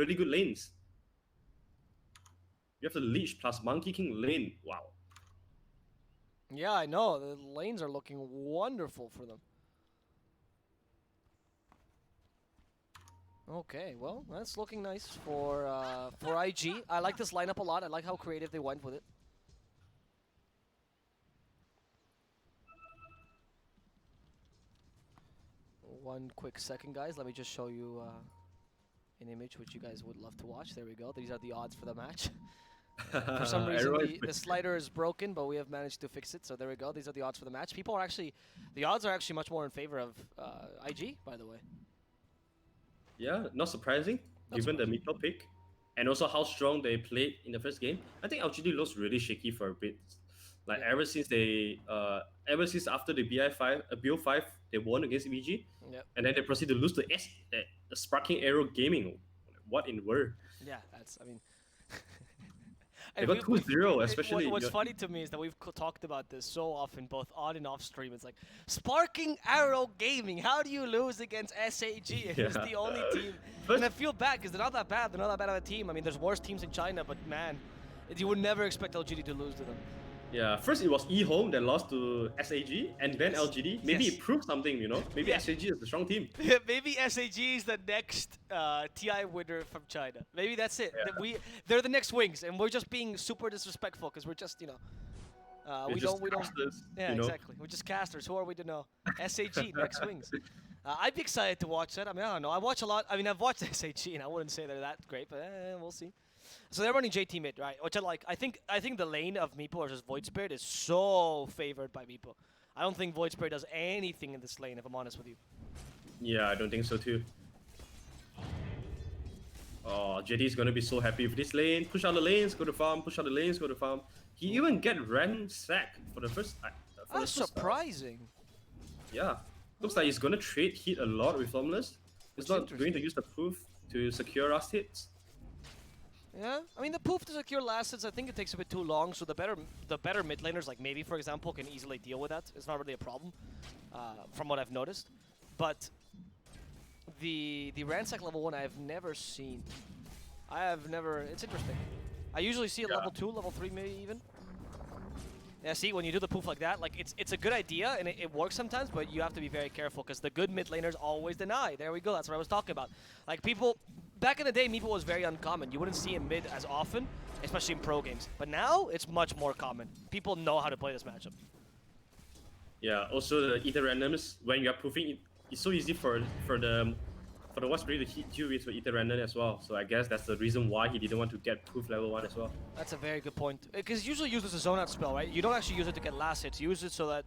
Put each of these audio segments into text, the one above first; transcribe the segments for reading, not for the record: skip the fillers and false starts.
really good lanes. You have the Leech plus Monkey King lane. Wow. Yeah, I know. The lanes are looking wonderful for them. Okay, well, that's looking nice for IG. I like this lineup a lot. I like how creative they went with it. One quick second, guys. Let me just show you an image which you guys would love to watch. There we go. These are the odds for the match. For some reason, the slider is broken, but we have managed to fix it. So there we go. These are the odds for the match. People are actually, the odds are actually much more in favor of IG, by the way. Yeah, not surprising, given the Meepo pick. And also how strong they played in the first game. I think LGD looks really shaky for a bit. Like ever since after the BO5 they won against EVG, and then they proceed to lose to Sparking Arrow Gaming. What in the world? Yeah, that's, I mean, they got 2-0, especially. What's funny to me is that we've talked about this so often, both on and off stream. It's like, Sparking Arrow Gaming, how do you lose against SAG? It's the only team. And I feel bad because they're not that bad. They're not that bad of a team. I mean, there's worse teams in China, but man, you would never expect LGD to lose to them. Yeah, first it was eHome that lost to SAG, and then LGD. Maybe it proved something, you know? Maybe SAG is the strong team. Maybe SAG is the next TI winner from China. Maybe that's it. Yeah. They're the next Wings, and we're just being super disrespectful because we're just, you know, we don't. Casters, yeah, you know? Exactly. We're just casters. Who are we to know? SAG, next Wings. I'd be excited to watch that. I mean, I don't know. I watch a lot. I mean, I've watched SAG, and I wouldn't say they're that great, but we'll see. So they're running JT mid, right? Which I like. I think the lane of Meepo versus Void Spirit is so favored by Meepo. I don't think Void Spirit does anything in this lane, if I'm honest with you. Yeah, I don't think so too. Oh, JT is gonna be so happy with this lane. Push out the lanes, go to farm. Push out the lanes, go to farm. He even get ransack for the first. That's surprising. Yeah, looks like he's gonna trade hit a lot with Formless. He's not going to use the proof to secure last hits. Yeah, I mean the poof to secure last hits, I think it takes a bit too long. So the better mid laners, like maybe for example, can easily deal with that. It's not really a problem, from what I've noticed. But the ransack level 1 I have never seen. It's interesting. I usually see it level 2, level 3 maybe even. Yeah, see, when you do the poof like that, like it's a good idea and it works sometimes, but you have to be very careful because the good mid laners always deny. There we go, that's what I was talking about. Like people, back in the day, Meepo was very uncommon. You wouldn't see him mid as often, especially in pro games. But now, it's much more common. People know how to play this matchup. Yeah, also the ether randoms, when you are proofing, it's so easy for the Watch Spirit to hit you with ether random as well. So I guess that's the reason why he didn't want to get proof level 1 as well. That's a very good point. Because usually use this as a zone out spell, right? You don't actually use it to get last hits. You use it so that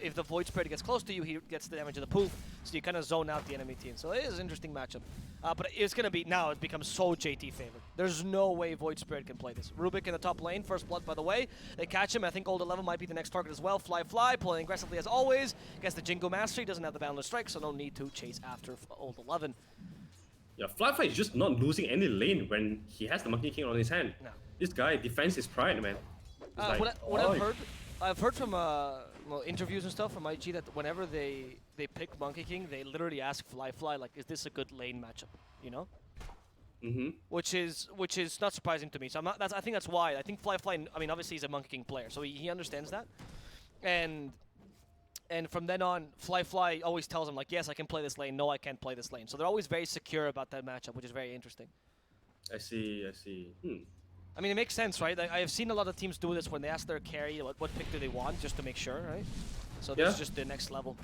if the Void Spirit gets close to you, he gets the damage of the poof. So you kind of zone out the enemy team. So it is an interesting matchup. But it's going to be, now it becomes so JT favored. There's no way Void Spirit can play this. Rubik in the top lane, first blood by the way. They catch him. I think Old 11 might be the next target as well. Fly, pulling aggressively as always. Gets the Jingo Mastery, doesn't have the Boundless Strike, so no need to chase after Old 11. Yeah, Fly is just not losing any lane when he has the Monkey King on his hand. No. This guy defends his pride, man. I've heard from interviews and stuff from IG that whenever they pick Monkey King, they literally ask Fly like, is this a good lane matchup? You know? Which is not surprising to me. So I think that's why. I think Fly. I mean, obviously he's a Monkey King player, so he understands that. And from then on, Fly always tells him, like, yes, I can play this lane. No, I can't play this lane. So they're always very secure about that matchup, which is very interesting. I see. I mean, it makes sense, right? I have seen a lot of teams do this when they ask their carry what pick do they want, just to make sure, right? So this is just the next level.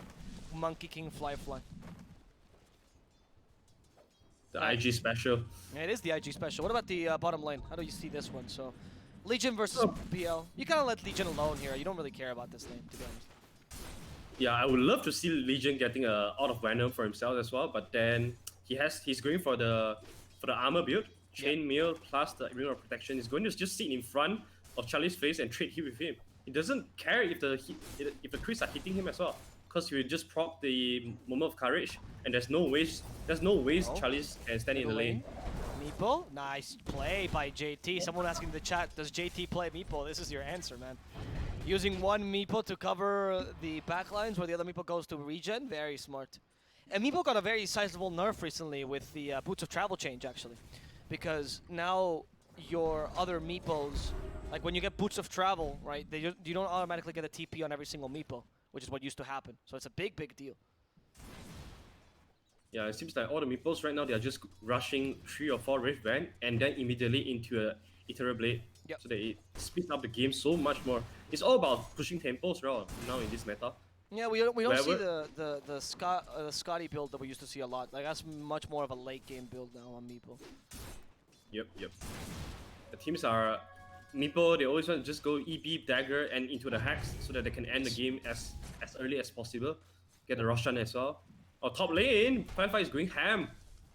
Monkey King, Fly. The IG special. Yeah, it is the IG special. What about the bottom lane? How do you see this one? So, Legion versus PL. You kind of let Legion alone here. You don't really care about this lane, to be honest. Yeah, I would love to see Legion getting a out of Venom for himself as well, but then he's going for the armor build, chainmail plus the ring of protection. He's going to just sit in front of Charlie's face and trade hit with him. He doesn't care if the creeps are hitting him as well, because he will just prop the moment of courage, and there's no ways Charlie's can stand in the lane. Meepo, nice play by JT. Someone asking in the chat, does JT play Meepo? This is your answer, man. Using one Meepo to cover the backlines where the other Meepo goes to regen, very smart. And Meepo got a very sizable nerf recently with the Boots of Travel change, actually. because now your other meepos, like when you get Boots of Travel, right, you don't automatically get a TP on every single meepo, which is what used to happen. So it's a big, big deal. Yeah, it seems like all the meeples right now, they are just rushing 3 or 4 Rift Band and then immediately into a Ethereal Blade. Yep. So that it speeds up the game so much more. It's all about pushing tempos now in this meta. Yeah, we don't see the Scotty build that we used to see a lot. Like that's much more of a late game build now on meepo. Yep. The teams are meepo, they always want to just go EB, dagger, and into the hacks so that they can end the game as early as possible. Get the Roshan as well. Oh, top lane, Firefly is going ham.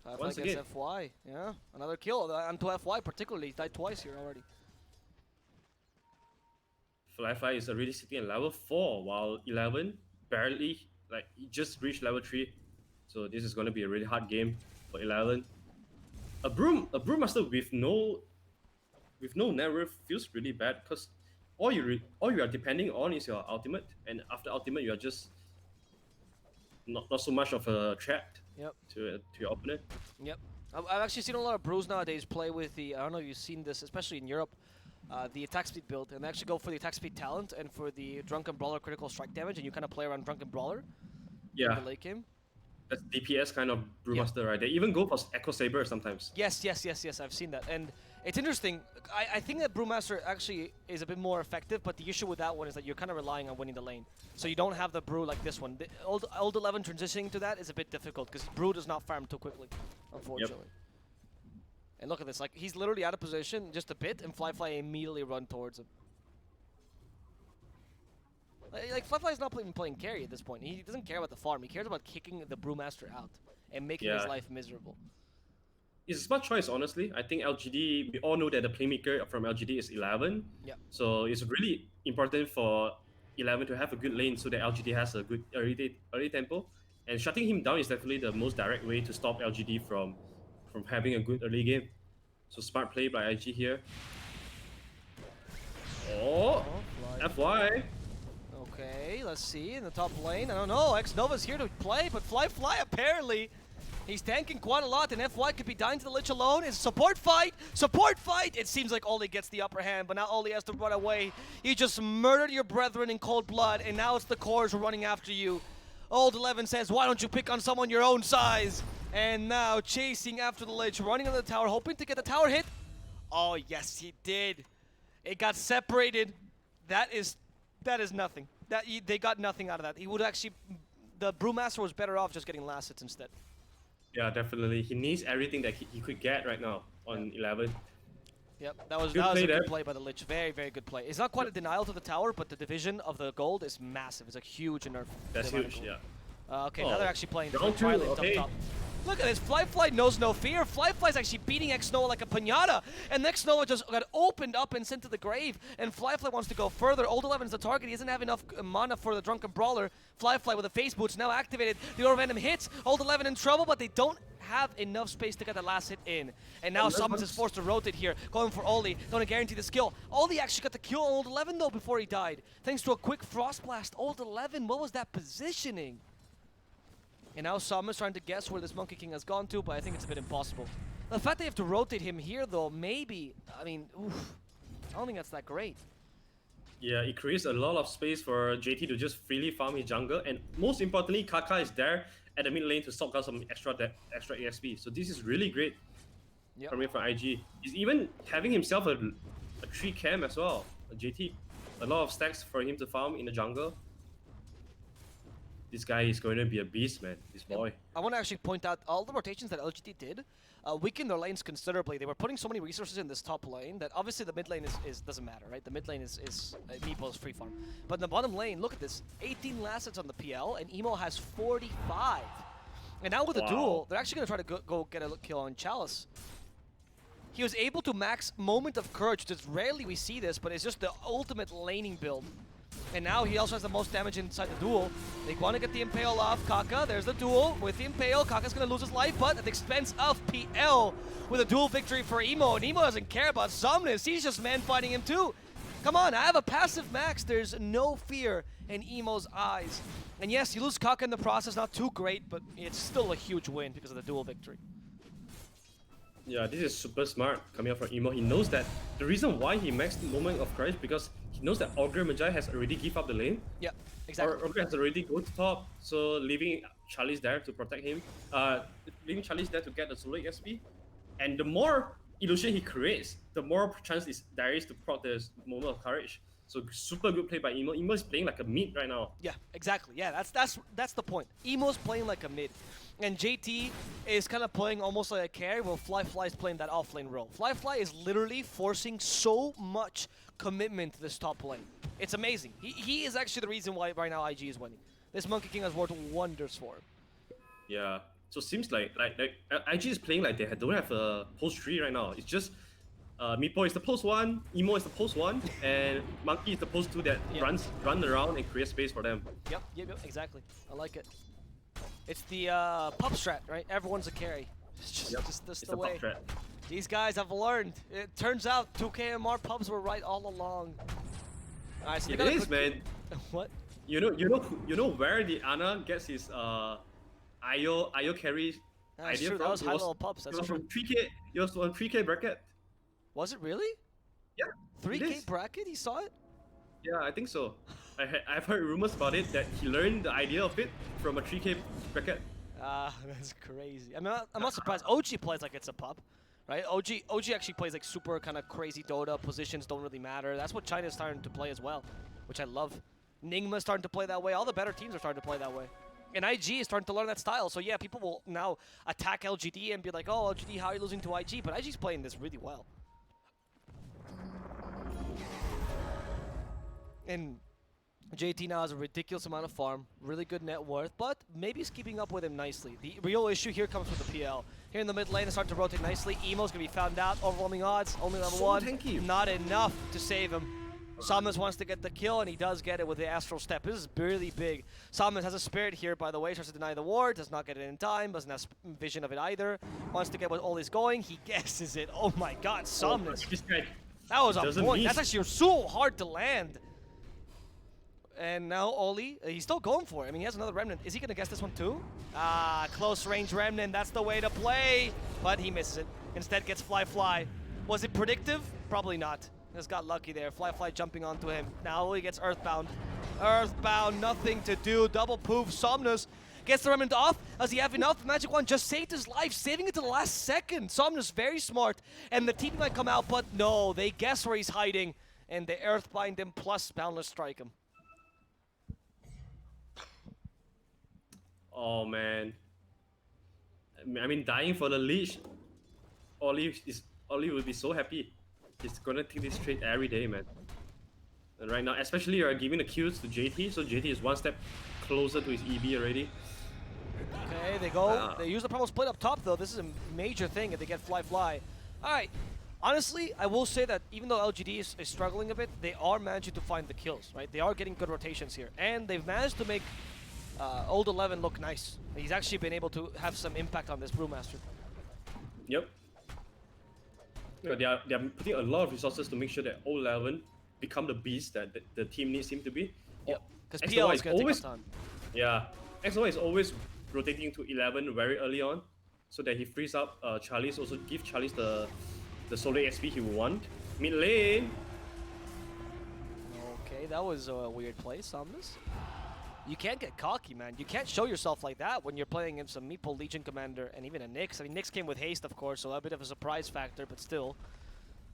Once again. FY, yeah, another kill. Onto FY particularly, he died twice here already. Firefly is already sitting at level 4, while 11 barely, like, he just reached level 3. So this is going to be a really hard game for 11. A Brewmaster with no nerf feels really bad because all you are depending on is your ultimate, and after ultimate you are just not so much of a threat. Yep. To your opponent. Yep. I've actually seen a lot of brews nowadays play with the, I don't know if you've seen this, especially in Europe, the attack speed build, and they actually go for the attack speed talent and for the Drunken Brawler critical strike damage, and you kind of play around Drunken Brawler in the late game. That's DPS kind of Brewmaster, right? They even go for Echo Saber sometimes. Yes, I've seen that. And it's interesting. I think that Brewmaster actually is a bit more effective, but the issue with that one is that you're kind of relying on winning the lane. So you don't have the Brew like this one. The old 11 transitioning to that is a bit difficult because Brew does not farm too quickly, unfortunately. Yep. And look at this. Like, he's literally out of position just a bit, and Fly immediately run towards him. Like, Fly's not even playing carry at this point. He doesn't care about the farm. He cares about kicking the Brewmaster out and making his life miserable. It's a smart choice, honestly. I think LGD, we all know that the playmaker from LGD is 11. Yeah. So it's really important for 11 to have a good lane so that LGD has a good early tempo. And shutting him down is definitely the most direct way to stop LGD from having a good early game. So smart play by IG here. Oh, FY. Okay, let's see in the top lane. I don't know. X-Nova's here to play, but Fly apparently he's tanking quite a lot, and FY could be dying to the Lich alone. It's support fight! Support fight! It seems like Oli gets the upper hand, but now Oli has to run away. You just murdered your brethren in cold blood, and now it's the cores running after you. Old 11 says, why don't you pick on someone your own size? And now chasing after the Lich, running on the tower, hoping to get the tower hit. Oh, yes, he did. It got separated. That is nothing. They got nothing out of that. He would actually, the Brewmaster was better off just getting last hits instead. Yeah, definitely. He needs everything that he could get right now on 11. Yep, that was a good play by the Lich. Very, very good play. It's not quite a denial to the tower, but the division of the gold is massive. It's a huge nerf. That's huge, yeah. Okay, now they're actually playing Twilight up top. Look at this, Fly knows no fear. Fly's actually beating X-Nova like a pinata, and X-Nova just got opened up and sent to the grave, and Fly wants to go further. Old 11's the target. He doesn't have enough mana for the Drunken Brawler. Fly with the face boots now activated. The Aura Venom hits. Old 11 in trouble, but they don't have enough space to get the last hit in. And now Summons is forced to rotate here, going for Oli. Don't guarantee the skill. Oli actually got the kill on Old 11 though before he died, thanks to a quick Frost Blast. Old 11, what was that positioning? And now Summon's trying to guess where this Monkey King has gone to, but I think it's a bit impossible. The fact they have to rotate him here though, maybe, I mean, oof, I don't think that's that great. Yeah, it creates a lot of space for JT to just freely farm his jungle, and most importantly, Kaka is there at the mid lane to stock out some extra EXP. So this is really great coming from IG. He's even having himself a tree cam as well. JT, a lot of stacks for him to farm in the jungle. This guy is going to be a beast, man. This boy. I want to actually point out all the rotations that LGD did weakened their lanes considerably. They were putting so many resources in this top lane that obviously the mid lane doesn't matter, right? The mid lane is Meeple's free farm. But in the bottom lane, look at this. 18 last hits on the PL, and Emo has 45. And now with the duel, they're actually going to try to go get a kill on Chalice. He was able to max Moment of Courage. Just rarely we see this, but it's just the ultimate laning build. And now he also has the most damage inside the duel. They want to get the Impale off Kaka. There's the duel with the Impale. Kaka's going to lose his life, but at the expense of PL with a duel victory for Emo. And Emo doesn't care about Somnus. He's just man-fighting him too. Come on, I have a passive max. There's no fear in Emo's eyes. And yes, you lose Kaka in the process. Not too great, but it's still a huge win because of the duel victory. Yeah, this is super smart coming out from Emo. He knows that the reason why he maxed Moment of Courage because he knows that Augur Magi has already give up the lane. Yeah, Or exactly. Augur has already go to top, so leaving Charlie's there to protect him. Leaving Charlie's there to get the solo XP. And the more illusion he creates, the more chance there is to proc the Moment of Courage. So super good play by Emo. Emo is playing like a mid right now. Yeah, exactly. Yeah, that's the point. Emo's playing like a mid, and JT is kind of playing almost like a carry, while Fly is playing that offlane role. Fly is literally forcing so much commitment to this top lane. It's amazing. He is actually the reason why right now IG is winning. This Monkey King has worked wonders for him. Yeah. So it seems like IG is playing like they don't have a post 3 right now. It's just Meepo is the post 1, Emo is the post 1, and Monkey is the post 2 that Yep. run around and create space for them. Yep, exactly. I like it. It's the pup strat, right? Everyone's a carry. It's just It's the the way. pop threat. These guys have learned. It turns out 2KMR pubs were right all along. All right, so they It got a is, quick- man. What? You know where the Ana gets his IO carry That's idea true. from? That was It high level pubs. It That's was true. from 3K. It was on 3K bracket. Was it really? Yeah. it 3K is. bracket? He saw it? Yeah, I think so. I've heard rumors about it that he learned the idea of it from a 3K bracket. Ah, that's crazy. I mean, I'm not surprised. OG plays like it's a pub, right? OG actually plays like super kind of crazy Dota. Positions don't really matter. That's what China's starting to play as well, which I love. Nigma's starting to play that way. All the better teams are starting to play that way. And IG is starting to learn that style. So yeah, people will now attack LGD and be like, oh, LGD, how are you losing to IG? But IG's playing this really well. And JT now has a ridiculous amount of farm, really good net worth, but maybe he's keeping up with him nicely. The real issue here comes with the PL. Here in the mid lane, it's starting to rotate nicely. Emo's going to be found out. Overwhelming odds, only level So 1. tanky. Not enough to save him. Samus wants to get the kill, and he does get it with the Astral Step. This is really big. Samus has a Spirit here, by the way. Starts to deny the ward, does not get it in time, doesn't have vision of it either. Wants to get what all is going. He guesses it. Oh my god, Samus. This guy That was a doesn't point. miss. That's actually so hard to land. And now Oli, he's still going for it. I mean, he has another Remnant. Is he going to guess this one too? Ah, close range Remnant. That's the way to play. But he misses it. Instead gets Fly. Was it predictive? Probably not. Just got lucky there. Fly jumping onto him. Now Oli gets Earthbound. Earthbound, nothing to do. Double poof. Somnus gets the Remnant off. Does he have enough? Magic Wand just saved his life, saving it to the last second. Somnus very smart. And the team might come out, but no. They guess where he's hiding. And they Earthbind him plus Boundless Strike him. Oh man. I mean, dying for the leash. Oli will be so happy. He's gonna take this trade every day, man. And right now, especially you're giving the kills to JT, so JT is one step closer to his EB already. Okay, they go. They use the promo split up top, though. This is a major thing if they get Fly. All right. Honestly, I will say that even though LGD is struggling a bit, they are managing to find the kills, right? They are getting good rotations here. And they've managed to make Old 11 look nice. He's actually been able to have some impact on this Brewmaster. Yep. Yeah, they are putting a lot of resources to make sure that Old 11 become the beast that the team needs him to be. Yep. Because XOY PL is is going to take always- some time. Yeah, XOY is always rotating to 11 very early on, so that he frees up Charlie's. Also give Charlie's the solo XP he would want. Mid lane. Okay, that was a weird play, Somnus. You can't get cocky, man. You can't show yourself like that when you're playing against a Meeple Legion Commander and even a Nyx. I mean, Nyx came with haste, of course, so a bit of a surprise factor, but still.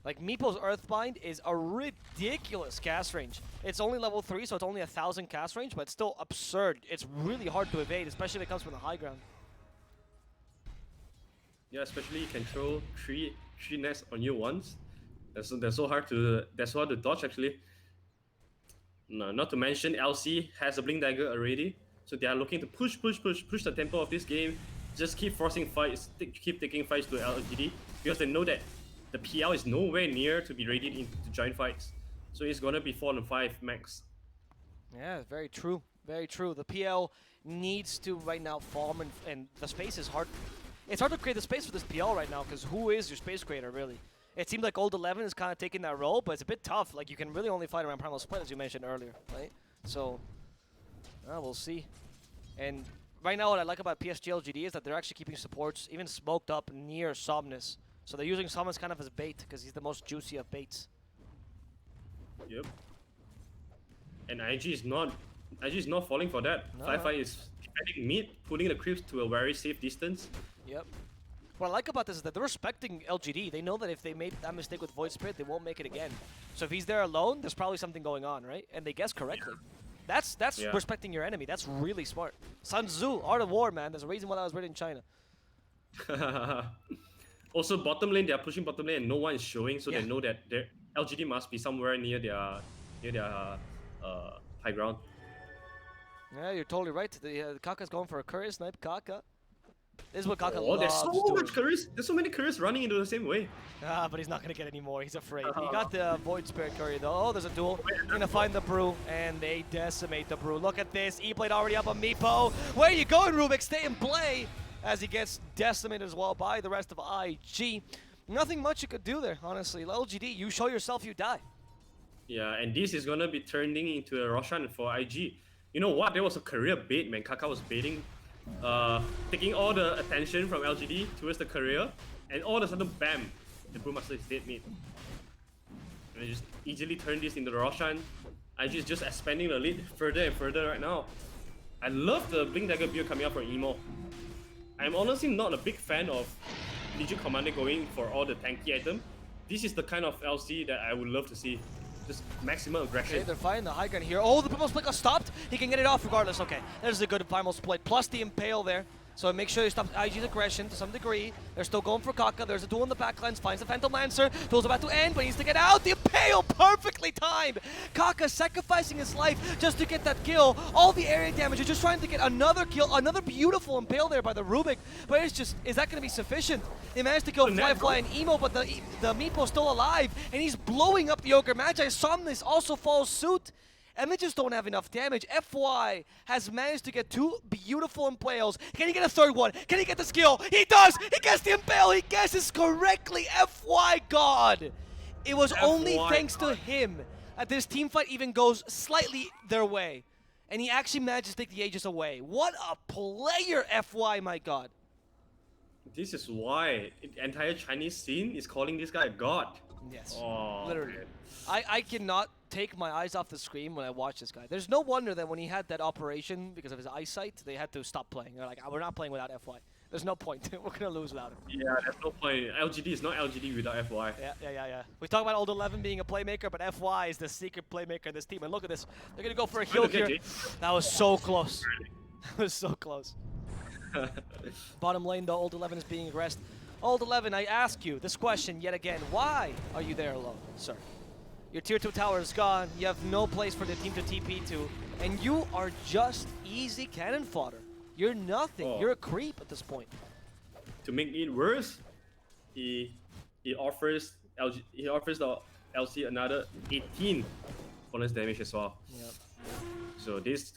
Like, Meeple's Earthbind is a ridiculous cast range. It's only level 3, so it's only 1,000 cast range, but it's still absurd. It's really hard to evade, especially if it comes from the high ground. Yeah, especially you can throw three nets on you once. That's so hard to dodge actually. No, not to mention LC has a Blink Dagger already, so they are looking to push the tempo of this game. Just keep forcing fights, keep taking fights to LGD because they know that the PL is nowhere near to be ready to join fights. So it's gonna be 4-5 max. Yeah, very true. Very true. The PL needs to right now farm, and the space is hard. It's hard to create the space for this PL right now because who is your space creator, really? It seemed like Old 11 is kind of taking that role, but it's a bit tough. Like, you can really only fight around Primal Split, as you mentioned earlier, right? So, we'll see. And right now, what I like about PSG.LGD is that they're actually keeping supports even smoked up near Somnus. So they're using Summons kind of as bait because he's the most juicy of baits. Yep. And IG is not falling for that. No. Fly is defending mid, putting the creeps to a very safe distance. Yep. What I like about this is that they're respecting LGD. They know that if they made that mistake with Void Spirit, they won't make it again. So if he's there alone, there's probably something going on, right? And they guess correctly. That's respecting your enemy. That's really smart. Sun Tzu, Art of War, man. There's a reason why that was written in China. Also, bottom lane, they are pushing bottom lane and no one is showing, so they know that their LGD must be somewhere near their high ground. Yeah, you're totally right. The Kaka's going for a courier snipe. Kaka. This is what Kaka Oh, there's loves so doing. much couriers. There's so many couriers running into the same way. Ah, but he's not going to get any more. He's afraid. He got the Void Spirit courier, though. Oh, there's a duel. They're going to find the Brew, and they decimate the Brew. Look at this. E-Blade already up on Meepo. Where are you going, Rubik? Stay in play as he gets decimated as well by the rest of IG. Nothing much you could do there, honestly. LGD, you show yourself, you die. Yeah, and this is going to be turning into a Roshan for IG. You know what? There was a career bait, man. Kaka was baiting, taking all the attention from LGD towards the career, and all of a sudden, bam, the Brewmaster is dead mid. And they just easily turn this into the Roshan. IG is just expanding the lead further and further right now. I love the Blink Dagger build coming out from Emo. I'm honestly not a big fan of Legion Commander going for all the tanky item. This is the kind of LC that I would love to see. Just maximum aggression. Okay, they're finding the high ground here. Oh, the primal split got stopped. He can get it off regardless. Okay, there's a good primal split. Plus the impale there. So make sure you stop IG's aggression to some degree. They're still going for Kaka. There's a duel in the backlines. Finds the Phantom Lancer. Duel's about to end, but he needs to get out. The impale perfectly timed. Kaka sacrificing his life just to get that kill. All the area damage. You're just trying to get another kill. Another beautiful impale there by the Rubik. But it's just, is that going to be sufficient? They managed to kill Fly and Emo, but the Meepo's still alive. And he's blowing up the Ogre Magi. Somnus also follows suit. And they just don't have enough damage. FY has managed to get two beautiful impales. Can he get a third one? Can he get the skill? He does! He gets the impale! He guesses correctly! FY God! It was only thanks to him that this team fight even goes slightly their way. And he actually managed to take the Aegis away. What a player, FY, my God. This is why the entire Chinese scene is calling this guy a god. Yes, oh, literally. Man. I cannot take my eyes off the screen when I watch this guy. There's no wonder that when he had that operation because of his eyesight, they had to stop playing. They're like, we're not playing without FY. There's no point. We're going to lose without him. Yeah, there's no point. LGD is not LGD without FY. Yeah. We talk about Old 11 being a playmaker, but FY is the secret playmaker in this team. And look at this. They're going to go for a heal here. That was so close. That was so close. Bottom lane, though, Old 11 is being aggressed. Old 11, I ask you this question yet again. Why are you there alone, sir? Your tier 2 tower is gone. You have no place for the team to TP to. And you are just easy cannon fodder. You're nothing. Oh. You're a creep at this point. To make it worse, he offers the LC another 18 bonus damage as well. Yep. So this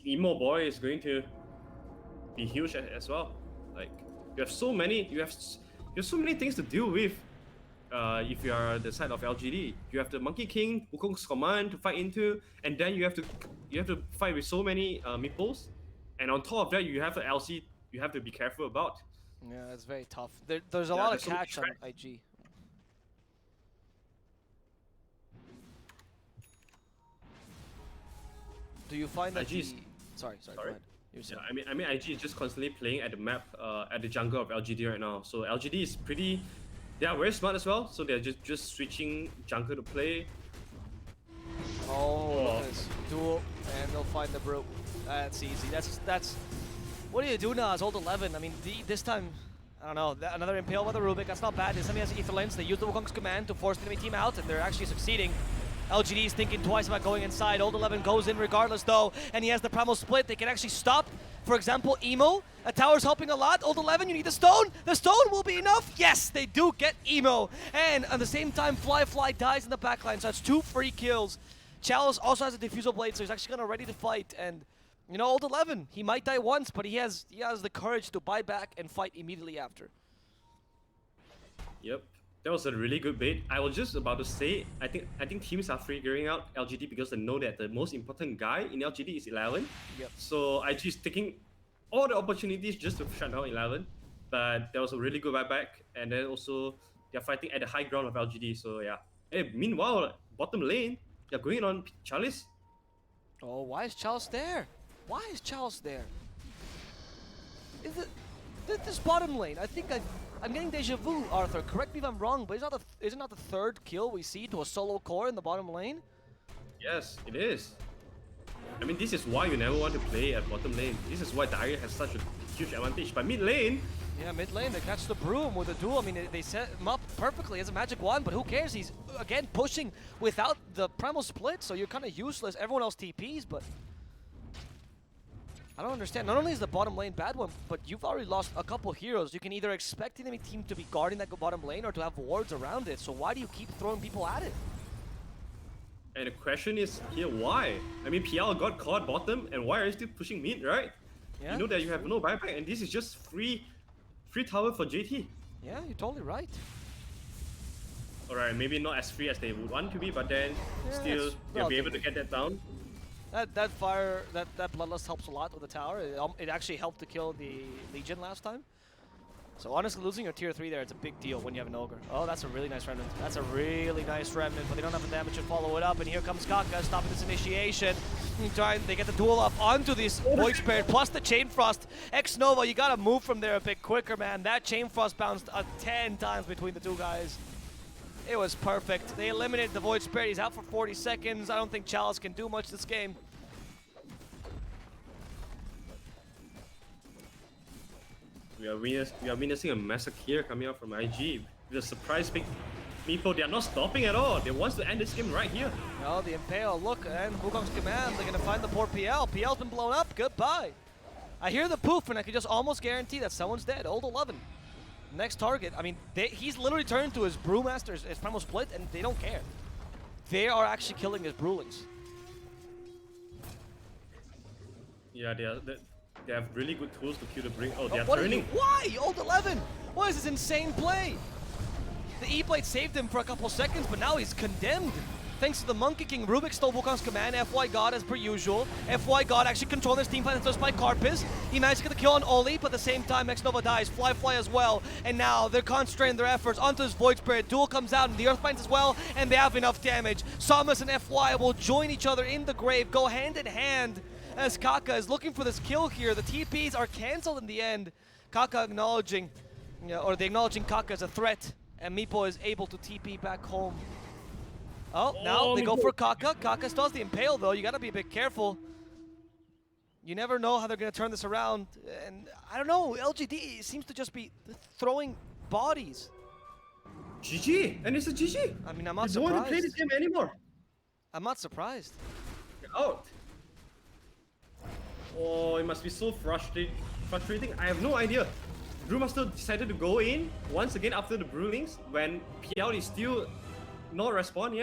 emo boy is going to be huge as well. Like you have so many things to deal with. If you are the side of LGD, you have the Monkey King, Wukong's command to fight into, and then you have to fight with so many meeples, and on top of that, you have the LC you have to be careful about. Yeah, it's very tough. There's a lot of catch on IG. Do you find that IG's Sorry. Go ahead. Yeah, I mean, IG is just constantly playing at the map, at the jungle of LGD right now. So LGD is pretty. They are very smart as well. So they're just switching jungle to play. Oh, look at this duel, and they'll find the Brew. That's easy. That's. What do you do now as Old 11? I mean, this time, I don't know. Another impale by the Rubik. That's not bad. This time he has Ether Lens. They use the Wukong's command to force the enemy team out, and they're actually succeeding. LGD is thinking twice about going inside. Old 11 goes in regardless though, and he has the primal split. They can actually stop, for example, Emo. A tower's helping a lot. Old 11, you need the stone. The stone will be enough. Yes, they do get Emo. And at the same time, Fly dies in the backline, so that's 2 free kills. Chalice also has a Diffusal Blade, so he's actually kind of ready to fight. And, you know, Old 11, he might die once, but he has the courage to buy back and fight immediately after. Yep. That was a really good bait. I was just about to say, I think teams are figuring out LGD because they know that the most important guy in LGD is 11. Yep. So IG is taking all the opportunities just to shut down 11. but there was a really good buyback, and then also they're fighting at the high ground of LGD. So yeah. Hey, meanwhile, bottom lane, they're going on Chalice. Oh, why is Charles there? Why is Charles there? Is it this bottom lane? I think I'm getting deja vu, Arthur. Correct me if I'm wrong, but is it not the third kill we see to a solo core in the bottom lane? Yes, it is. I mean, this is why you never want to play at bottom lane. This is why Dire has such a huge advantage. But mid lane, Yeah, mid lane, they catch the broom with a duel. I mean, they set him up perfectly as a magic wand, but who cares? He's, again, pushing without the primal split, so you're kind of useless. Everyone else TPs, but I don't understand. Not only is the bottom lane bad one, but you've already lost a couple heroes. You can either expect enemy team to be guarding that bottom lane or to have wards around it, so why do you keep throwing people at it? and the question is here, why? I mean, PL got caught bottom, and why are you still pushing mid, right? Yeah, You know that you have no buyback, and this is just free tower for JT. yeah, you're totally right. Alright, maybe not as free as they would want to be, but then Yeah, still it's they'll be able to get that down. That fire, that bloodlust helps a lot with the tower. It actually helped to kill the Legion last time. So honestly, losing your tier 3 there, it's a big deal when you have an ogre. Oh, that's a really nice remnant. That's a really nice remnant, but they don't have the damage to follow it up. And here comes Kaka stopping this initiation. They get the duel up onto this Void Spirit, plus the Chain Frost. X-Nova, you gotta move from there a bit quicker, man. That Chain Frost bounced 10 times between the two guys. It was perfect. They eliminated the Void Spirit. He's out for 40 seconds. I don't think Chalice can do much this game. We are witnessing a massacre here coming out from IG. With a surprise pick. Meepo, they are not stopping at all. They want to end this game right here. Oh, the Impale, look, and Wukong's command. They're gonna find the poor PL. PL's been blown up. Goodbye. I hear the poof, and I can just almost guarantee that someone's dead. Old 11. Next target. I mean, he's literally turned to his Brewmaster, his primal split, and they don't care. They are actually killing his Brewlings. Yeah, they have really good tools to kill the Brink. Oh, they are What turning. Why? Old 11! What is this insane play? The E-Blade saved him for a couple seconds, but now he's condemned. Thanks to the Monkey King, Rubik stole Wukong's command. FY God as per usual. FY God actually controlled his team plan just by Carpus. He managed to get the kill on Oli, but at the same time, X-Nova dies. Fly as well. And now they're concentrating their efforts onto his Void Spirit. Duel comes out and the Earth Binds as well, and they have enough damage. Samus and FY will join each other in the grave, go hand in hand as Kaka is looking for this kill here. The TPs are cancelled in the end. Kaka acknowledging, or they acknowledging Kaka as a threat, and Meepo is able to TP back home. Oh, now they go for Kaka. Kaka still has the Impale, though. You gotta be a bit careful. You never know how they're gonna turn this around. And I don't know, LGD seems to just be throwing bodies. GG! And it's a GG! I mean, I'm not They don't want to play surprised. this game anymore. I'm not surprised. Get out! Oh, it must be so frustrating. I have no idea. Brewmaster decided to go in once again after the Brewlings when PL is still not respond yet.